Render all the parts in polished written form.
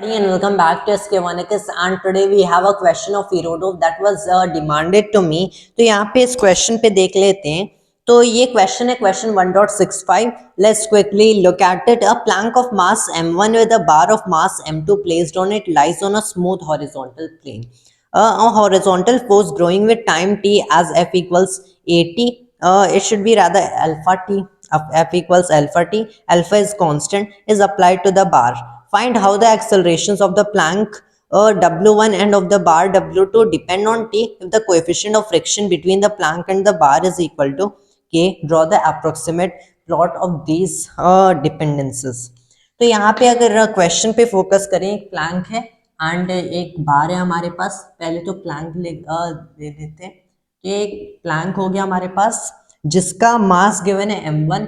And welcome back to SK1X and today we have a question of Irodov that was demanded to me. तो यहाँ पे इस question पे देख लेते हैं. तो ये क्वेश्चन है question 1.65. Let's quickly look at it. A plank of mass m1 with a bar of mass m2 placed on it lies on a smooth horizontal plane. A horizontal force growing with time t as f equals at. It should be rather alpha t. F equals alpha t. Alpha is constant. Is applied to the bar. Find how the accelerations of the plank W1 and of the bar W2 depend on T if the coefficient of friction between the plank and the bar is equal to K. Draw the approximate plot of these dependencies. तो यहाँ पे अगर question पे focus करें, एक Planck है and एक बार है हमारे पास. पहले तो प्लैंक दे देते हैं कि एक प्लैंक हो गया हमारे पास जिसका मास गिवन है m1,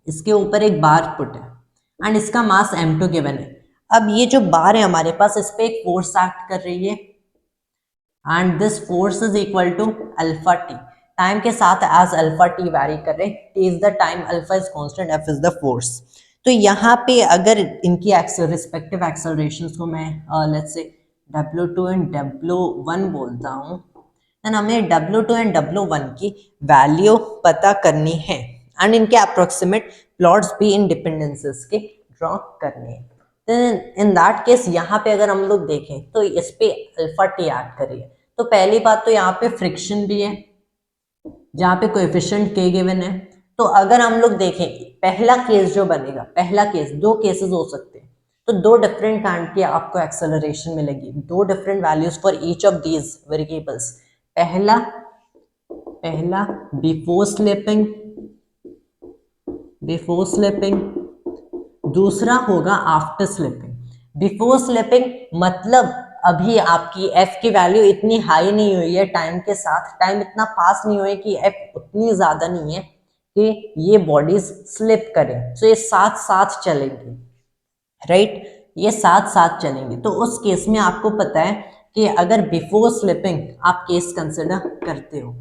इसके ऊपर एक बार पुट है एंड इसका मास m2 गिवन है. अब ये जो बार है हमारे पास इस पे एक फोर्स एक्ट कर रही है and this force is equal to alpha t. Time के साथ एज अल्फा टी वैरी कर रहे हैं. T is the time, alpha is constant, f is the force. तो यहाँ पे अगर इनकी रिस्पेक्टिव एक्सेलरेशंस को मैं let's say W2 and W1 बोलता हूँ, देन हमें W2 एंड W1 की वैल्यू पता करनी है एंड इनके अप्रोक्सीमेट प्लॉट्स भी इन डिपेंडेंसेस के ड्रॉ करने हैं. इन दैट केस यहाँ पे अगर हम लोग देखें तो इस पे अल्फा टी ऐड करिए. तो पहली बात तो यहाँ पे फ्रिक्शन भी है जहाँ पे कोएफिशिएंट के गिवन है. तो अगर हम लोग देखें पहला केस जो बनेगा, पहला केस, दो केसेस हो सकते हैं, तो दो डिफरेंट काइंड की आपको एक्सेलरेशन मिलेगी, दो different values for each of these variables. पहला बिफोर स्लिपिंग, दूसरा होगा आफ्टर स्लिपिंग. बिफोर स्लिपिंग मतलब अभी आपकी f की वैल्यू इतनी हाई नहीं हुई है टाइम के साथ, टाइम इतना पास नहीं हुआ है कि f उतनी ज्यादा नहीं है कि ये बॉडीज स्लिप करें. तो ये साथ साथ चलेंगी, राइट, ये साथ साथ चलेंगी. तो उस केस में आपको पता है कि अगर बिफोर स्लिपिंग आप केस कंसिडर करते हो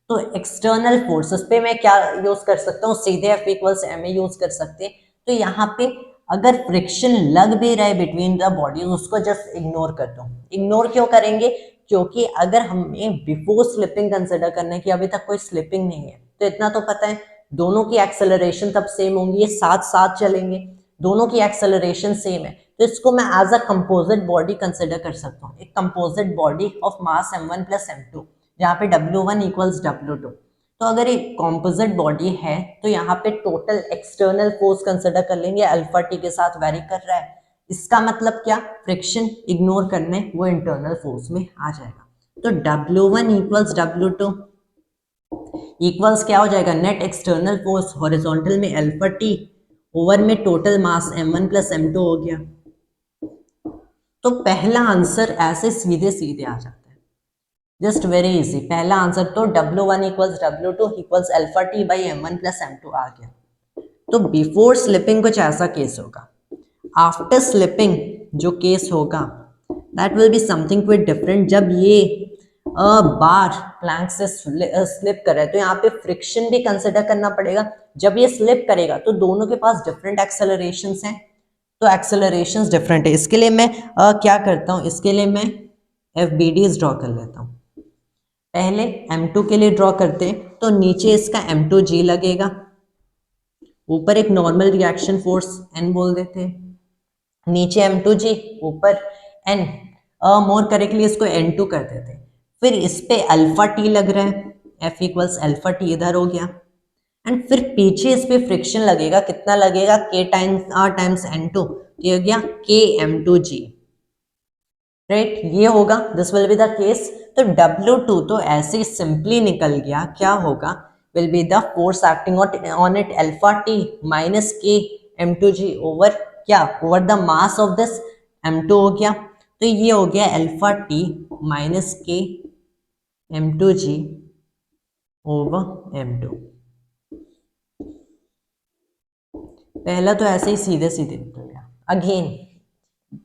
तो एक्सटर्नल फोर्सेस पे मैं क्या यूज कर सकता हूँ, सीधे F इक्वल्स ma यूज कर सकते हैं. तो यहाँ पे अगर फ्रिक्शन लग भी रहा है बिटवीन द बॉडीज, उसको जस्ट इग्नोर कर दो. इग्नोर क्यों करेंगे? क्योंकि अगर हमें बिफोर स्लिपिंग कंसिडर करना है कि अभी तक कोई स्लिपिंग नहीं है, तो इतना तो पता है दोनों की एक्सेलरेशन तब सेम होंगी, ये साथ साथ चलेंगे, दोनों की एक्सेलरेशन सेम है. तो इसको मैं as a composite body consider कर सकता हूँ, एक composite body of mass m1 plus m2 जहाँ पे W1 इक्वल्स W2. तो अगर एक कॉम्पोजिट बॉडी है तो यहाँ पे टोटल एक्सटर्नल फोर्स कंसिडर कर लेंगे, अल्फा टी के साथ वेरी कर रहा है. इसका मतलब क्या, फ्रिक्शन इग्नोर करने वो इंटरनल फोर्स में आ जाएगा. तो W1 इक्वल्स W2 इक्वल्स क्या हो जाएगा, नेट एक्सटर्नल फोर्स हॉरिजॉन्टल में अल्फा टी ओवर में total mass m1 plus m2 हो गया. तो पहला आंसर ऐसे सीधे सीधे आ जाता है, जस्ट वेरी इजी. पहला आंसर तो W1 equals W2 equals alpha T by m1 plus m2 आ गया. तो बिफोर स्लिपिंग कुछ ऐसा केस होगा. आफ्टर स्लिपिंग जो केस होगा that will be something quit different. जब ये बार प्लैंक से स्लिप कर रहा है तो यहाँ पे फ्रिक्शन भी कंसिडर करना पड़ेगा. जब ये स्लिप करेगा तो दोनों के पास डिफरेंट एक्सेलरेशंस हैं, तो एक्सेलरेशंस डिफरेंट है. इसके लिए मैं क्या करता हूँ, इसके लिए मैं FBDs ड्रॉ कर लेता हूँ. पहले m2 के लिए ड्रॉ करते हैं तो नीचे इसका m2g लगेगा, ऊपर एक नॉर्मल रिएक्शन फोर्स n बोल देते हैं, नीचे m2g ऊपर n, मोर करेक्टली इसको n2 कर देते हैं. फिर इस पे अल्फा टी लग रहा है, F इक्वल्स अल्फा टी इधर हो गया, एंड फिर पीछे इस पे फ्रिक्शन लगेगा, कितना लगेगा, k टाइम्स n2, ये हो गया k m2g, राइट. ये होगा, this will be the case. तो W2 तो ऐसे सिंपली निकल गया, क्या होगा, will be the force acting on it alpha T minus k m2g over क्या, over the mass of this m2 हो गया. तो ये हो गया alpha T minus k m2g over m2. पहला तो ऐसे ही सीधे सीधे निकल गया. Again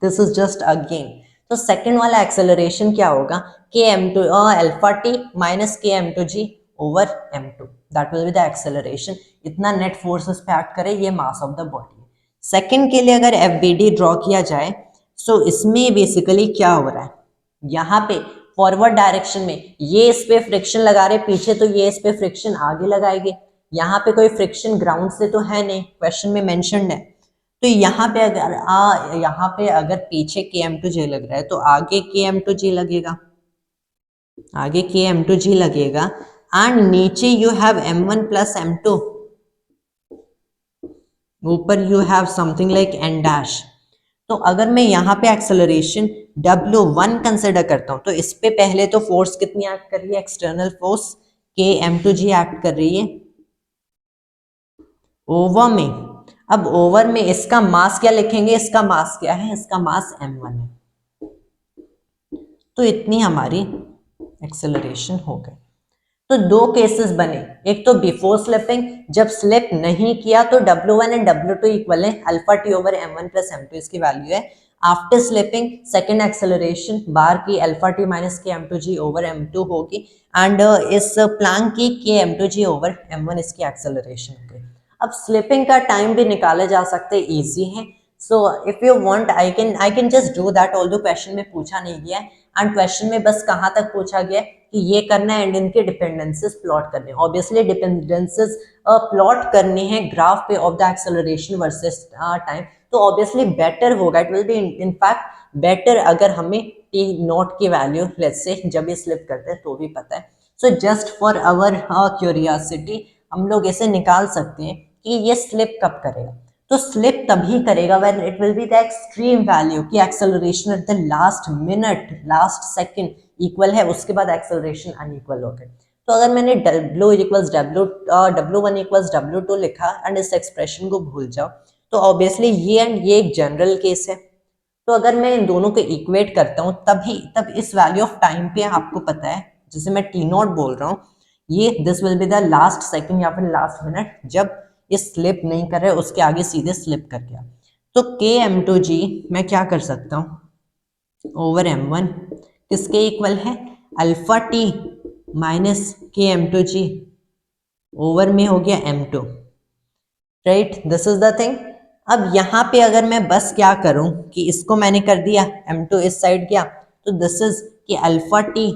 this is just again. तो सेकंड वाला एक्सेलरेशन क्या होगा, k m2 alpha T minus k m2g over m2, that will be the acceleration. इतना नेट फोर्सेस पे एक्ट करे, ये mass of the body. Second के लिए अगर FBD ड्रॉ किया जाए, सो इसमें बेसिकली क्या हो रहा है, यहाँ पे फॉरवर्ड डायरेक्शन में ये इस पे फ्रिक्शन लगा रहे पीछे, तो ये इस पे फ्रिक्शन आगे लगाएंगे। यहाँ पे कोई फ्रिक्शन ग्राउंड से तो है नहीं, क्वेश्चन में मेंशन्ड है। तो यहाँ पे अगर पीछे Km2J लग रहा है तो आगे Km2G लगेगा, आगे Km2G लगेगा, एंड नीचे you have M1 plus M2, ऊपर you have something like N dash. तो अगर मैं यहाँ पे एक्सेलरेशन W1 कंसिडर करता हूँ तो इस पे पहले तो फोर्स कितनी एक्ट कर रही है, एक्सटर्नल फोर्स Km2G एक्ट कर रही है ओवर में। अब ओवर में इसका मास क्या लिखेंगे, इसका मास क्या है, इसका मास M1 है। तो इतनी हमारी एक्सेलरेशन हो गई। तो दो केसेस बने, एक तो बिफोर स्लिपिंग, जब स्लिप नहीं किया तो W1 एंड W2 इक्वल है alpha t over M1 plus M2 इसकी वैल्यू है। आफ्टर स्लिपिंग सेकेंड एक्सेलरेशन बार की alpha T minus Km2G over M2 होगी, एंड इस प्लैंक की Km2G ओवर M1 इसकी एक्सेलरेशन होगी। अब स्लिपिंग का टाइम भी निकाले जा सकते, इजी है। So if you want I can just do that, although question में पूछा नहीं गया है, एंड क्वेश्चन में बस कहाँ तक पूछा गया है कि ये करना है एंड इनके डिपेंडेंसेस प्लॉट करने। ऑब्वियसली डिपेंडेंसेस प्लॉट करनी है ग्राफ पे of the acceleration versus time, तो ऑब्वियसली बेटर होगा, it will be in fact better अगर हमें टी नॉट की वैल्यू लेट्स से जब ये स्लिप करते हैं तो भी पता है। So just for our curiosity हम लोग ऐसे निकाल सकते हैं कि ये स्लिप कब करेगा। तो स्लिप तभी करेगा when it will be the extreme value की acceleration at the last minute, last second equal है, उसके बाद एक्सेलरेशन अनइक्वल हो गए। तो अगर मैंने W1 इक्वल्स W2 लिखा एंड इस एक्सप्रेशन को भूल जाओ, तो ऑब्वियसली ये एंड ये एक जनरल केस है। तो अगर मैं इन दोनों को इक्वेट करता हूँ तब इस वैल्यू ऑफ टाइम पे आपको पता है, जैसे मैं T0 बोल रहा हूँ, ये this will be the last second या फिर लास्ट मिनट जब ये स्लिप नहीं कर रहे, उसके आगे सीधे स्लिप कर गया। तो Km2G मैं क्या कर सकता हूँ ओवर M1 किसके इक्वल है, alpha T minus Km2G over में हो गया M2, right, this is the thing. अब यहाँ पे अगर मैं बस क्या करूं कि इसको मैंने कर दिया M2 इस साइड गया, तो दिस इज कि अल्फा टी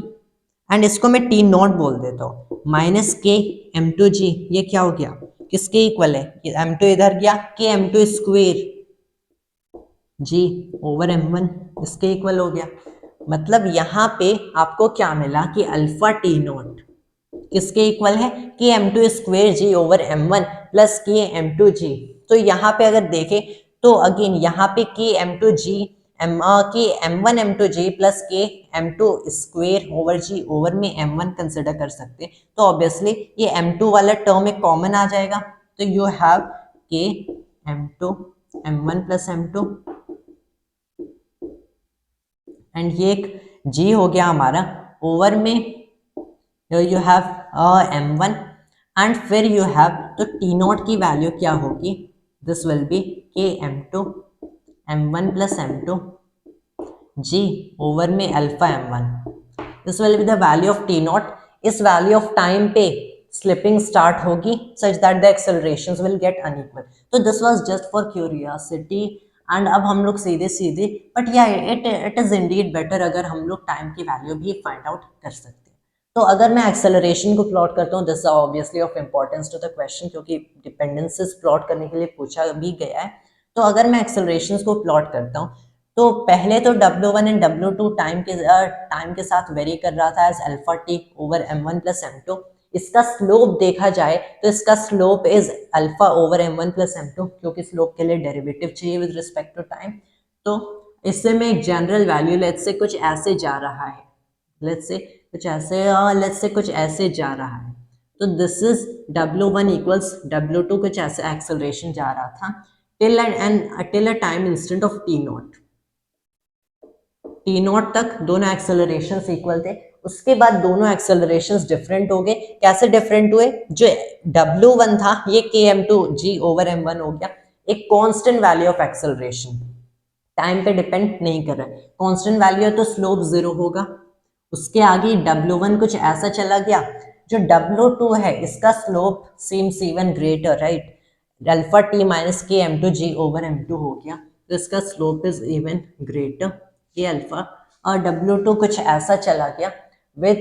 एंड इसको मैं T0 बोल देता हूँ माइनस Km2G, ये क्या हो गया, किसके इक्वल है, M2 इधर गया Km2 square G over M1 इसके इक्वल हो गया। मतलब यहाँ पे आपको क्या मिला कि अल्फा T0 किसके इक्वल है, Km2 square G over M1 plus Km2G। तो यहाँ पे अगर देखें तो अगेन यहाँ पे Km2G M1 M2G plus Km2 square over G over में M1 कंसिडर कर सकते हैं। तो ऑब्वियसली ये M2 वाला टर्म एक कॉमन आ जाएगा, तो you have Km2 M1 plus M2 and ये एक G हो गया हमारा ओवर में यू हैव M1 एंड फिर यू हैव, तो T0 की वैल्यू क्या होगी, this will be Km2 M1 plus M2 G over में alpha M1, this will be the value of T0। इस वैल्यू ऑफ टाइम पे स्लिपिंग स्टार्ट होगी such that the accelerations will get unequal. तो this was just for curiosity, and अब हम लोग सीधे but या इट इज इंडीड बेटर अगर हम लोग टाइम की वैल्यू भी फाइंड आउट कर सकते हैं। तो अगर मैं एक्सेलरेशन को प्लॉट करता हूँ, this obviously of importance to the question, क्योंकि डिपेंडेंसेस प्लॉट करने के लिए पूछा भी गया है। तो अगर मैं एक्सेलरेशंस को प्लॉट करता हूँ तो पहले तो W1 एंड W2 टाइम के साथ वेरी कर रहा था as alpha t over M1 plus M2। इसका स्लोप देखा जाए तो इसका slope is alpha over M1 plus M2, क्योंकि स्लोप के लिए डेरिवेटिव चाहिए विद रिस्पेक्ट टू टाइम। तो इससे मैं एक जनरल वैल्यू लेट्स से कुछ ऐसे जा रहा है, लेट्स से कुछ ऐसे जा रहा है, तो this is W1 equals W2 कुछ ऐसे एक्सेलरेशन जा रहा था till a time instant of T0 तक दोनों एक्सेलरेशंस इक्वल थे। उसके बाद दोनों एक्सेलरेशंस डिफरेंट हो गए। कैसे डिफरेंट हुए, जो W1 था ये Km2G ओवर M1 हो गया, एक constant value of acceleration, time पे डिपेंड नहीं कर रहा है, कांस्टेंट वैल्यू है तो स्लोप 0 होगा। उसके आगे W1 कुछ ऐसा चला गया, जो W2 है इसका slope seems even greater, right, alpha T minus Km2G over M2 हो गया। तो इसका स्लोप इज इवन ग्रेटर ये अल्फा। और W2 कुछ ऐसा चला गया with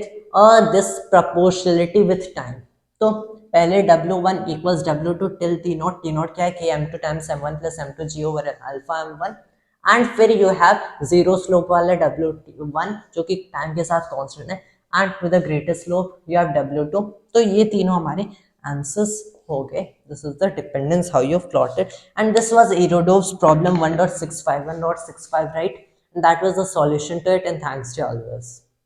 this proportionality with time. तो पहले W1 equals W2 till T0 क्या है Km2 times M1 plus M2 G over alpha M1, एंड फिर यू हैव जीरो स्लोप वाला W1 जो कि टाइम के साथ कांस्टेंट है, and with the greatest slope you have W2। तो ये तीनों हमारे आंसर्स हो गए। This is the dependence how you plotted, and this was Irodov's problem 1.65 right, and that was the solution to it, and thanks to all of us.